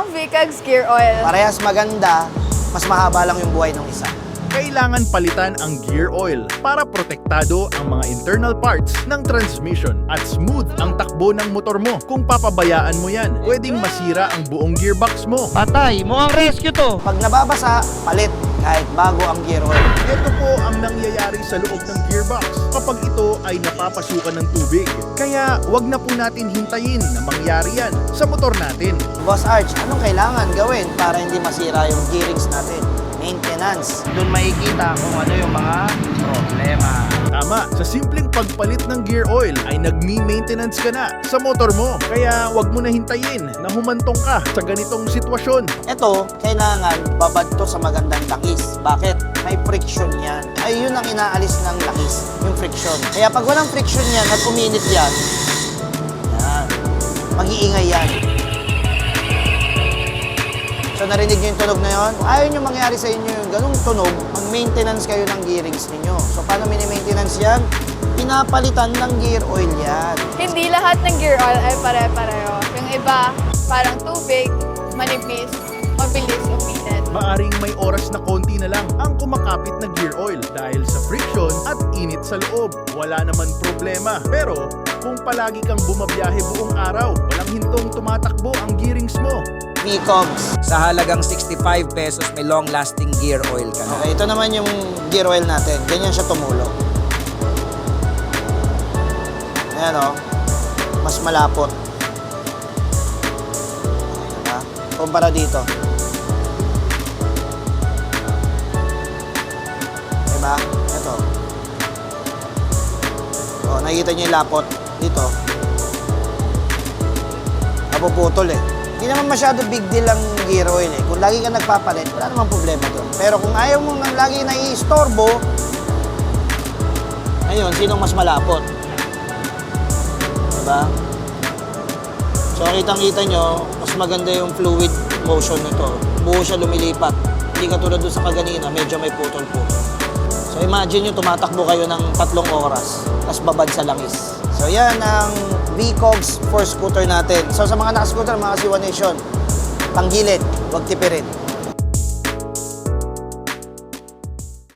ang VCAG's gear oil? Parehas maganda, mas mahaba lang yung buhay ng isa. Kailangan palitan ang gear oil para protektado ang mga internal parts ng transmission at smooth ang takbo ng motor mo. Kung papabayaan mo yan, pwedeng masira ang buong gearbox mo. Patay, mukhang rescue to. Pag nababasa, palit kahit bago ang gear oil. Ito po ang nangyayari sa loob ng gearbox kapag ito ay napapasukan ng tubig. Kaya wag na po natin hintayin na mangyari yan sa motor natin. Boss Arch, anong kailangan gawin para hindi masira yung gearings natin? Maintenance. Doon makikita kung ano yung mga problema. Tama, sa simpleng pagpalit ng gear oil ay nagmi-maintenance ka na sa motor mo. Kaya wag mo na hintayin na humantong ka sa ganitong sitwasyon. Ito, kailangan babad to sa magandang langis. Bakit? May friction yan. Ay, yun ang inaalis ng langis, yung friction. Kaya pag walang friction yan at uminit yan, mag-iingay yan. So narinig nyo yung tunog na yun? Kung ayaw nyo mangyari sa inyo yung ganung tunog, mag-maintenance kayo ng gearings ninyo. So paano mini-maintenance yan? Pinapalitan ng gear oil yan. Hindi lahat ng gear oil ay pare-pareho. Yung iba, parang tubig, manipis, mabilis uminit. Maaring may oras na konti na lang ang kumakapit na gear oil dahil sa friction at init sa loob. Wala naman problema. Pero kung palagi kang bumabiyahe buong araw, walang hintong tumatakbo ang gearings mo. VCOGS. Sa halagang 65 pesos, may long-lasting gear oil ka na. Okay, ito naman yung gear oil natin. Ganyan siya tumulo. Ayan o. Mas malapot. Diba? Kumpara dito. Diba? Ito. O, nakikita nyo yung lapot. Dito. Napuputol eh. Hindi naman masyado big deal ang gear oil eh. Kung lagi ka nagpapalit, wala namang problema doon. Pero kung ayaw mo nang lagi na i-istorbo, ayun, sinong mas malapot? Diba? So, kitang-kita nyo, mas maganda yung fluid motion nito. Buo siya lumilipat. Hindi katulad doon sa kaganina, medyo may putol-putol. So, imagine nyo, tumatakbo kayo ng 3 oras, tapos babad sa langis. So, yan ang VCOGS for scooter natin. So, sa mga naka-scooter, mga Siwa Nation, panggilid, huwag tipirin.